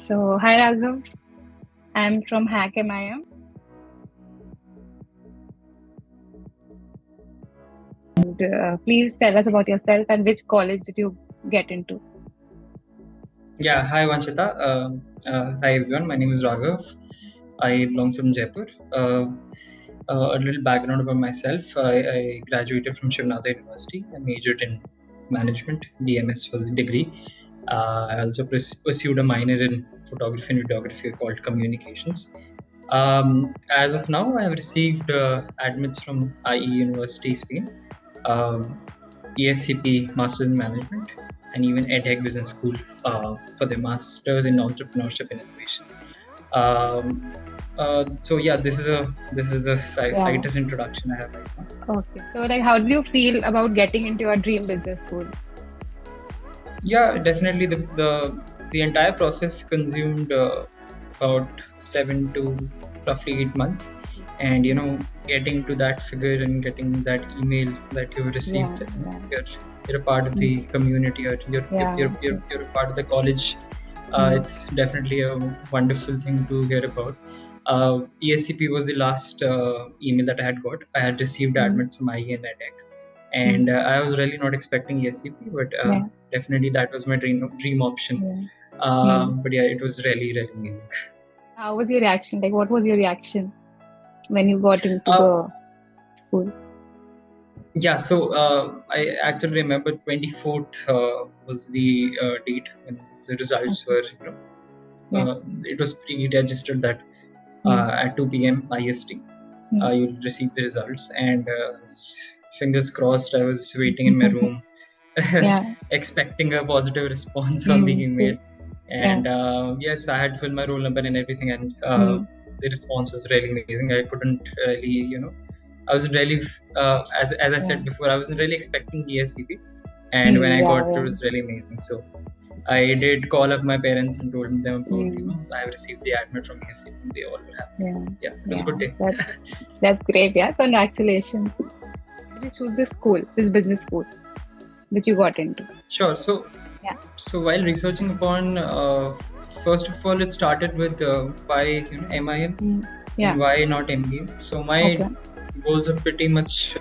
So, hi Raghav, I'm from Hack MIM. And please tell us about yourself and which college did you get into? Yeah, hi Vanshita. Hi everyone. My name is Raghav. I belong from Jaipur. A little background about myself. I graduated from Shivnata University. I majored in management. BMS was the degree. I also pursued a minor in photography and videography called communications. As of now, I have received admits from IE University Spain, um, ESCP Masters in Management, and even EdHec Business School for the Masters in Entrepreneurship and Innovation. So yeah, this is the slightest introduction I have right now. Okay. So, like, how do you feel about getting into your dream business school? Yeah, definitely the entire process consumed about 7 to roughly 8 months, and getting to that figure and getting that email that you received, you're a part of the community, or you're a part of the college. It's definitely a wonderful thing to hear about. ESCP was the last email that I had got. I had received admits from IE and EdHec, and I was really not expecting ESCP, but definitely that was my dream option. But yeah, it was really amazing. How was your reaction? Like, what was your reaction when you got into the school? Yeah, so I actually remember 24th was the date when the results were, it was pre-registered that at 2 p.m. IST, you'll receive the results, and fingers crossed, I was waiting in my room, expecting a positive response on the email. And yes, I had filled my roll number and everything, and the response was really amazing. I couldn't really, I was really, as I said before, I wasn't really expecting ESCP, and when I got it was really amazing. So I did call up my parents and told them about, I have received the admit from ESCP. They all were happy. Yeah, it was a good day. That's great. Yeah, congratulations. Did you choose this school, this business school, which you got into? Sure. So while researching upon, first of all, it started with why MIM and why not MBA. So my goals are pretty much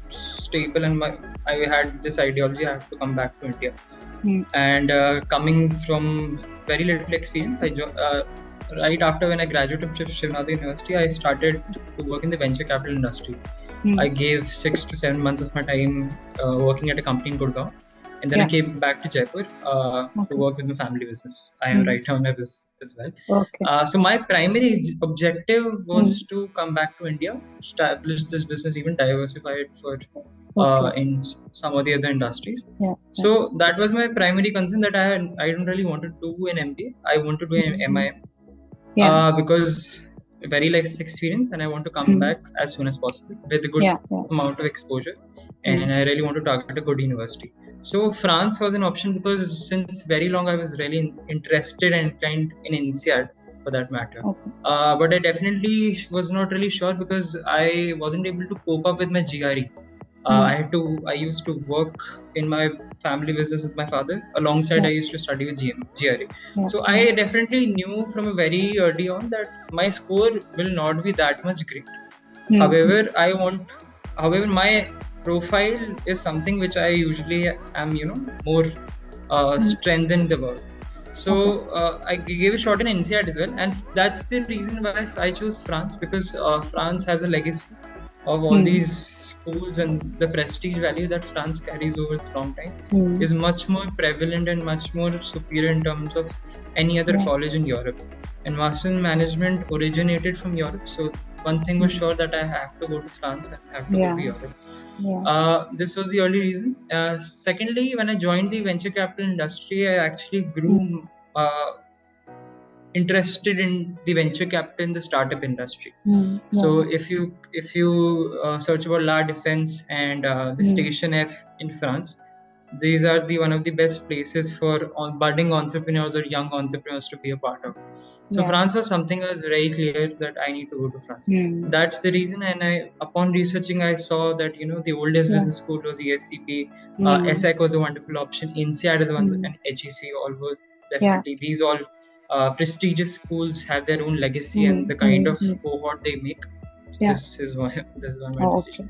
stable, and I had this ideology I have to come back to India. And coming from very little experience, right after when I graduated from Shivnata University, I started to work in the venture capital industry. I gave 6 to 7 months of my time working at a company in Gurgaon, and then I came back to Jaipur to work with my family business. I am right now in my business as well. So my primary objective was to come back to India, establish this business, even diversify it for in some of the other industries. So that was my primary concern, that I don't really want to do an MBA. I want to do an MIM because very less experience, and I want to come back as soon as possible with a good amount of exposure, and I really want to target a good university. So France was an option because since very long I was really interested and inclined in INSEAD for that matter. But I definitely was not really sure because I wasn't able to cope up with my GRE. I used to work in my family business with my father. Alongside, I used to study with GRE. So I definitely knew from a very early on that my score will not be that much great. However, my profile is something which I usually am, more strengthened about. So I gave a shot in INSEAD as well, and that's the reason why I chose France, because France has a legacy of all these schools, and the prestige value that France carries over a long time is much more prevalent and much more superior in terms of any other college in Europe. And Master in Management originated from Europe, so one thing was sure, that I have to go to France, I have to go to Europe. This was the early reason. Secondly, when I joined the venture capital industry, I actually grew interested in the venture capital in the startup industry. So if you search about La Défense and the Station F in France, these are one of the best places for budding entrepreneurs or young entrepreneurs to be a part of. So France was something I was very clear that I need to go to France. That's the reason. And upon researching, I saw that the oldest business school was ESCP. ESSEC was a wonderful option. INSEAD is one, and HEC. All were definitely these all prestigious schools have their own legacy and the kind of cohort they make. So this is my decision.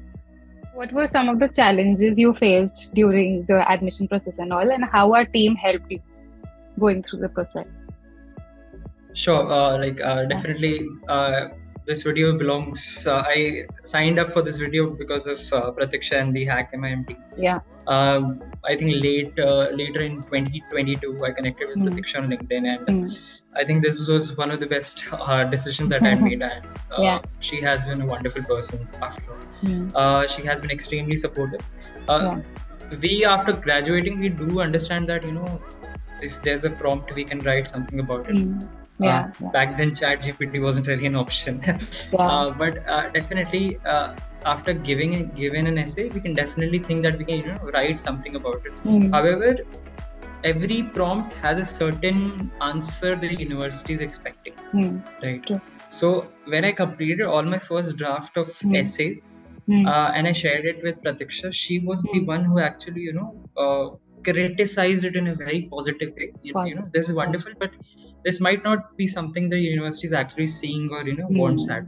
What were some of the challenges you faced during the admission process and all, and how our team helped you going through the process? Sure. Definitely. This video belongs. I signed up for this video because of Pratiksha and the Hack MIM team. Yeah. I think later in 2022, I connected with Pratiksha on LinkedIn, and I think this was one of the best decisions that I made. And she has been a wonderful person after all. She has been extremely supportive. We, after graduating, we do understand that, if there's a prompt, we can write something about it. Back then, ChatGPT wasn't really an option. But definitely, after given an essay, we can definitely think that we can write something about it. However, every prompt has a certain answer the university is expecting, right? So when I completed all my first draft of essays and I shared it with Pratiksha, she was the one who actually criticized it in a very positive way. This is wonderful, but this might not be something the university is actually seeing or wants at.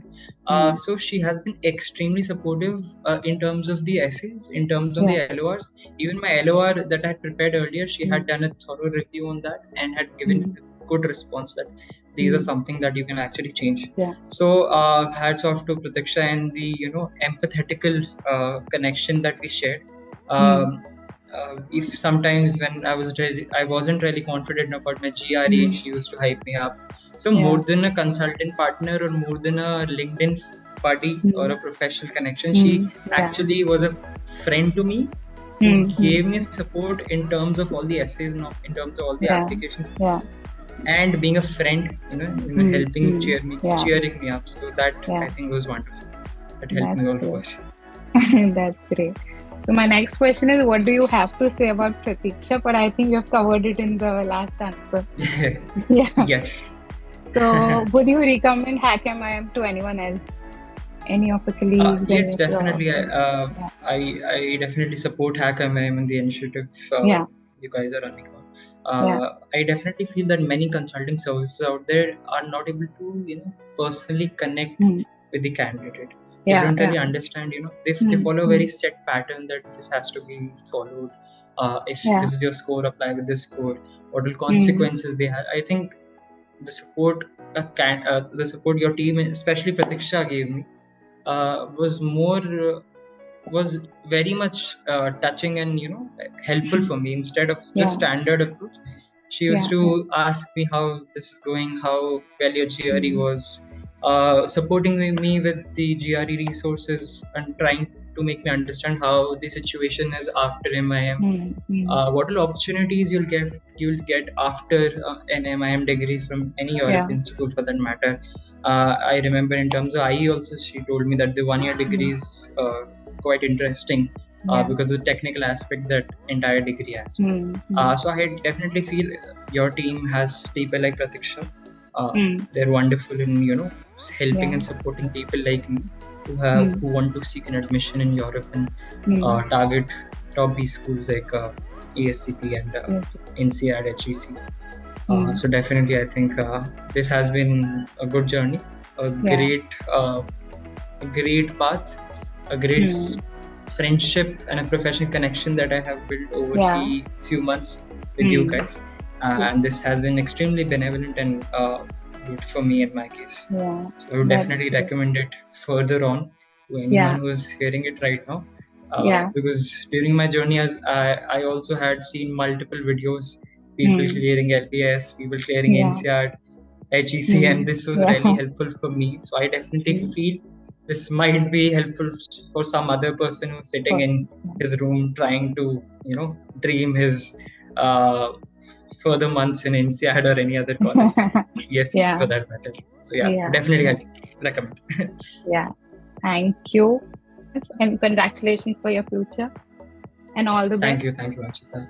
So she has been extremely supportive in terms of the essays, in terms of the LORs. Even my LOR that I had prepared earlier, she had done a thorough review on that and had given a good response that these are something that you can actually change. So hats off to Pratiksha and the empathetical connection that we shared. If sometimes when I wasn't really confident about my GRE, she used to hype me up. So more than a consultant partner or more than a LinkedIn buddy or a professional connection, she actually was a friend to me who gave me support in terms of all the essays and in terms of all the applications. And being a friend, helping cheering me up. So that I think was wonderful. That helped me all over. That's great. So my next question is, what do you have to say about Pratiksha? But I think you've covered it in the last answer. Yes. So would you recommend Hack MIM to anyone else? Any of the colleagues? Yes, definitely. I definitely support Hack MIM and the initiative you guys are running on. I definitely feel that many consulting services out there are not able to, personally connect with the candidate. They don't really understand, they follow a very set pattern that this has to be followed. If this is your score, apply with this score. What will consequences they have? I think the support your team, especially Pratiksha, gave me was very much touching and helpful for me. Instead of just standard approach, she used to ask me how this is going, how well your GRE was. Supporting me with the GRE resources and trying to make me understand how the situation is after MIM. What all opportunities you'll get after an MIM degree from any European school for that matter. I remember in terms of IE also, she told me that the 1-year degree is quite interesting because of the technical aspect that entire degree has. So I definitely feel your team has people like Pratiksha. They're wonderful in helping and supporting people like me who want to seek an admission in Europe and target top B schools like ESCP and INSEAD, HEC. So definitely I think this has been a good journey, a great path, a great friendship and a professional connection that I have built over the few months with you guys. And this has been extremely benevolent and good for me in my case. So I would definitely recommend it further on to anyone who is hearing it right now. Because during my journey, as I also had seen multiple videos, people clearing LBS, people clearing INSEAD, HEC, and this was really helpful for me. So I definitely feel this might be helpful for some other person who's sitting in his room trying to, dream his further months in INSEAD or any other college. Yes, for that matter. So definitely I recommend. Thank you. And congratulations for your future and all the best. Thank you, Achita.